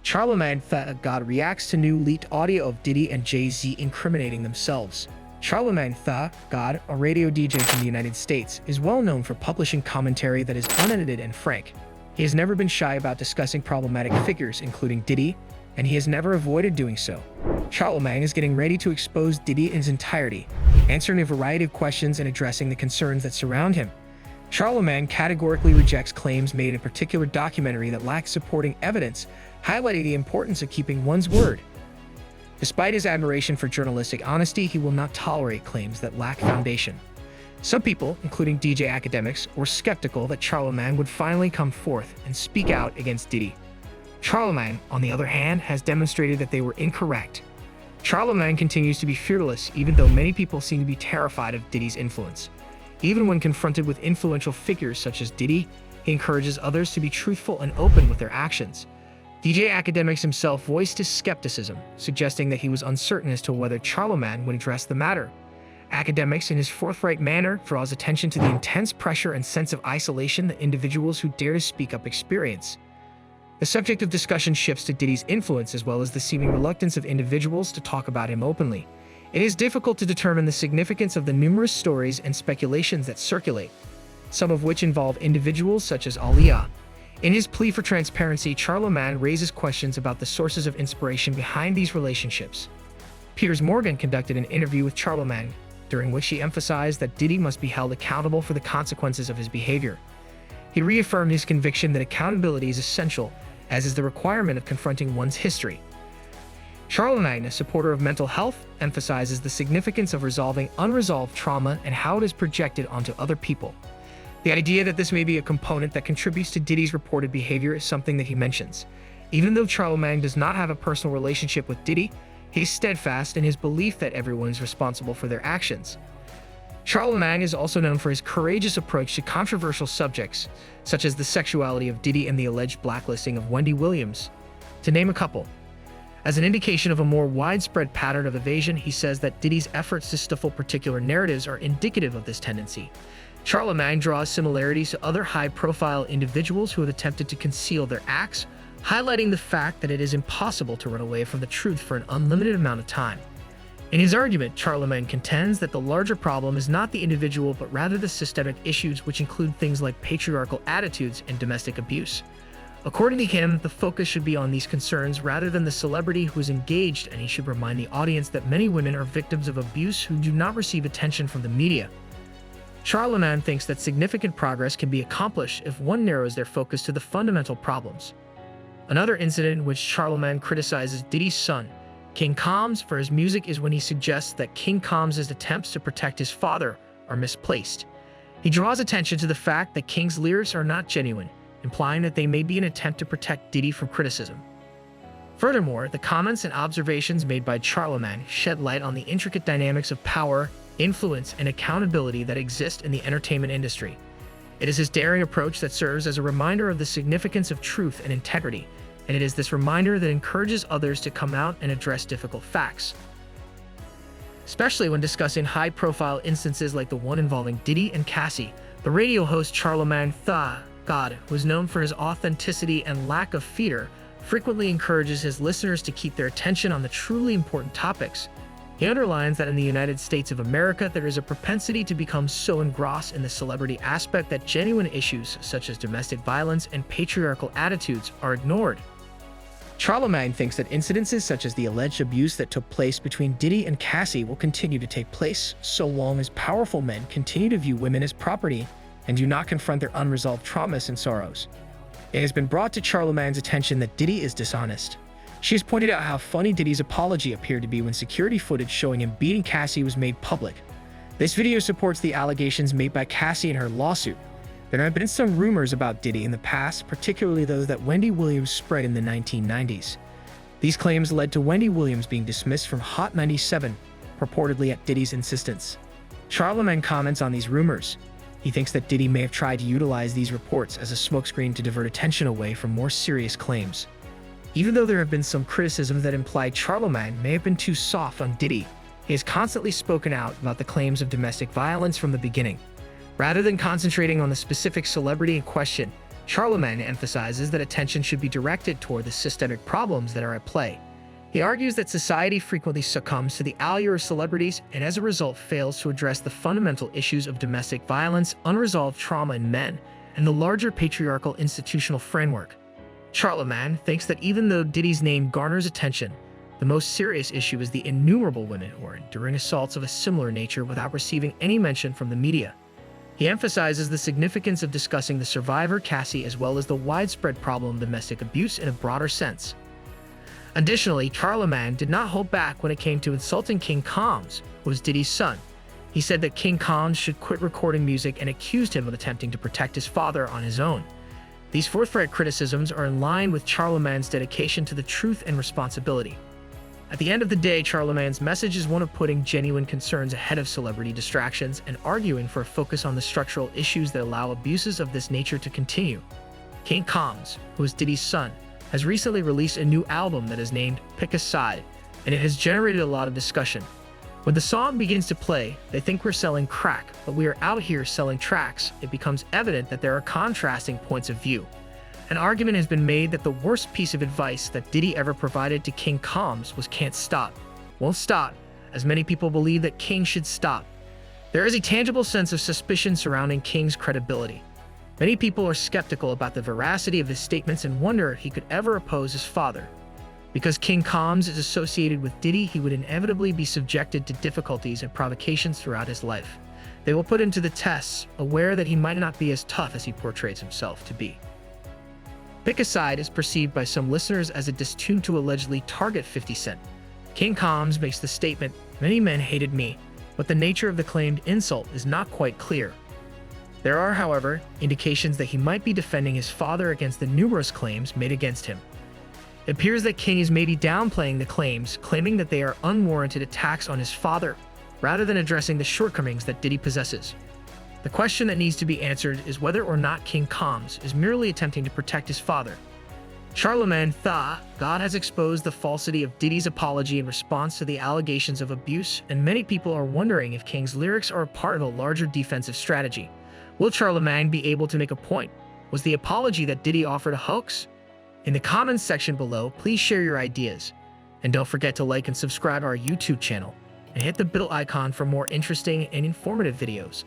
Charlamagne Tha God reacts to new leaked audio of Diddy and Jay Z incriminating themselves. Charlamagne Tha God, a radio DJ from the United States, is well known for publishing commentary that is unedited and frank. He has never been shy about discussing problematic figures, including Diddy, and he has never avoided doing so. Charlamagne is getting ready to expose Diddy in his entirety, answering a variety of questions and addressing the concerns that surround him. Charlamagne categorically rejects claims made in a particular documentary that lack supporting evidence, highlighting the importance of keeping one's word. Despite his admiration for journalistic honesty, he will not tolerate claims that lack foundation. Some people, including DJ academics, were skeptical that Charlamagne would finally come forth and speak out against Diddy. Charlamagne, on the other hand, has demonstrated that they were incorrect. Charlamagne continues to be fearless, even though many people seem to be terrified of Diddy's influence. Even when confronted with influential figures such as Diddy, he encourages others to be truthful and open with their actions. DJ Academics himself voiced his skepticism, suggesting that he was uncertain as to whether Charlamagne would address the matter. Academics, in his forthright manner, draws attention to the intense pressure and sense of isolation that individuals who dare to speak up experience. The subject of discussion shifts to Diddy's influence as well as the seeming reluctance of individuals to talk about him openly. It is difficult to determine the significance of the numerous stories and speculations that circulate, some of which involve individuals such as Aaliyah. In his plea for transparency, Charlamagne raises questions about the sources of inspiration behind these relationships. Piers Morgan conducted an interview with Charlamagne, during which he emphasized that Diddy must be held accountable for the consequences of his behavior. He reaffirmed his conviction that accountability is essential, as is the requirement of confronting one's history. Charlamagne, a supporter of mental health, emphasizes the significance of resolving unresolved trauma and how it is projected onto other people. The idea that this may be a component that contributes to Diddy's reported behavior is something that he mentions. Even though Charlamagne does not have a personal relationship with Diddy, he is steadfast in his belief that everyone is responsible for their actions. Charlamagne is also known for his courageous approach to controversial subjects, such as the sexuality of Diddy and the alleged blacklisting of Wendy Williams, to name a couple. As an indication of a more widespread pattern of evasion, he says that Diddy's efforts to stifle particular narratives are indicative of this tendency. Charlamagne draws similarities to other high-profile individuals who have attempted to conceal their acts, highlighting the fact that it is impossible to run away from the truth for an unlimited amount of time. In his argument, Charlamagne contends that the larger problem is not the individual but rather the systemic issues, which include things like patriarchal attitudes and domestic abuse. According to him, the focus should be on these concerns rather than the celebrity who is engaged, and he should remind the audience that many women are victims of abuse who do not receive attention from the media. Charlamagne thinks that significant progress can be accomplished if one narrows their focus to the fundamental problems. Another incident in which Charlamagne criticizes Diddy's son, King Combs, for his music is when he suggests that King Combs' attempts to protect his father are misplaced. He draws attention to the fact that King's lyrics are not genuine, implying that they may be an attempt to protect Diddy from criticism. Furthermore, the comments and observations made by Charlamagne shed light on the intricate dynamics of power, influence, and accountability that exist in the entertainment industry. It is his daring approach that serves as a reminder of the significance of truth and integrity, and it is this reminder that encourages others to come out and address difficult facts. Especially when discussing high-profile instances like the one involving Diddy and Cassie, the radio host Charlamagne Tha God, who is known for his authenticity and lack of fear, frequently encourages his listeners to keep their attention on the truly important topics. He underlines that in the United States of America, there is a propensity to become so engrossed in the celebrity aspect that genuine issues such as domestic violence and patriarchal attitudes are ignored. Charlamagne thinks that incidences such as the alleged abuse that took place between Diddy and Cassie will continue to take place so long as powerful men continue to view women as property and do not confront their unresolved traumas and sorrows. It has been brought to Charlamagne's attention that Diddy is dishonest. She has pointed out how funny Diddy's apology appeared to be when security footage showing him beating Cassie was made public. This video supports the allegations made by Cassie in her lawsuit. There have been some rumors about Diddy in the past, particularly those that Wendy Williams spread in the 1990s. These claims led to Wendy Williams being dismissed from Hot 97, purportedly at Diddy's insistence. Charlamagne comments on these rumors. He thinks that Diddy may have tried to utilize these reports as a smokescreen to divert attention away from more serious claims. Even though there have been some criticisms that imply Charlamagne may have been too soft on Diddy, he has constantly spoken out about the claims of domestic violence from the beginning. Rather than concentrating on the specific celebrity in question, Charlamagne emphasizes that attention should be directed toward the systemic problems that are at play. He argues that society frequently succumbs to the allure of celebrities and as a result fails to address the fundamental issues of domestic violence, unresolved trauma in men, and the larger patriarchal institutional framework. Charlamagne thinks that even though Diddy's name garners attention, the most serious issue is the innumerable women who are enduring assaults of a similar nature without receiving any mention from the media. He emphasizes the significance of discussing the survivor Cassie as well as the widespread problem of domestic abuse in a broader sense. Additionally, Charlamagne did not hold back when it came to insulting King Combs, who was Diddy's son. He said that King Combs should quit recording music and accused him of attempting to protect his father on his own. These forthright criticisms are in line with Charlamagne's dedication to the truth and responsibility. At the end of the day, Charlamagne's message is one of putting genuine concerns ahead of celebrity distractions and arguing for a focus on the structural issues that allow abuses of this nature to continue. King Combs, who is Diddy's son, has recently released a new album that is named Pick a Side, and it has generated a lot of discussion. When the song begins to play, they think we're selling crack, but we are out here selling tracks. It becomes evident that there are contrasting points of view. An argument has been made that the worst piece of advice that Diddy ever provided to King Combs was "can't stop, won't stop," as many people believe that King should stop. There is a tangible sense of suspicion surrounding King's credibility. Many people are skeptical about the veracity of his statements and wonder if he could ever oppose his father. Because King Combs is associated with Diddy, he would inevitably be subjected to difficulties and provocations throughout his life. They will put him to the tests, aware that he might not be as tough as he portrays himself to be. Pick a Side is perceived by some listeners as a diss tune to allegedly target 50 Cent. King Combs makes the statement, "Many men hated me," but the nature of the claimed insult is not quite clear. There are, however, indications that he might be defending his father against the numerous claims made against him. It appears that King is maybe downplaying the claims, claiming that they are unwarranted attacks on his father, rather than addressing the shortcomings that Diddy possesses. The question that needs to be answered is whether or not King Combs is merely attempting to protect his father. Charlamagne Tha God has exposed the falsity of Diddy's apology in response to the allegations of abuse, and many people are wondering if King's lyrics are a part of a larger defensive strategy. Will Charlamagne be able to make a point? Was the apology that Diddy offered a hoax? In the comments section below, please share your ideas. And don't forget to like and subscribe our YouTube channel, and hit the bell icon for more interesting and informative videos.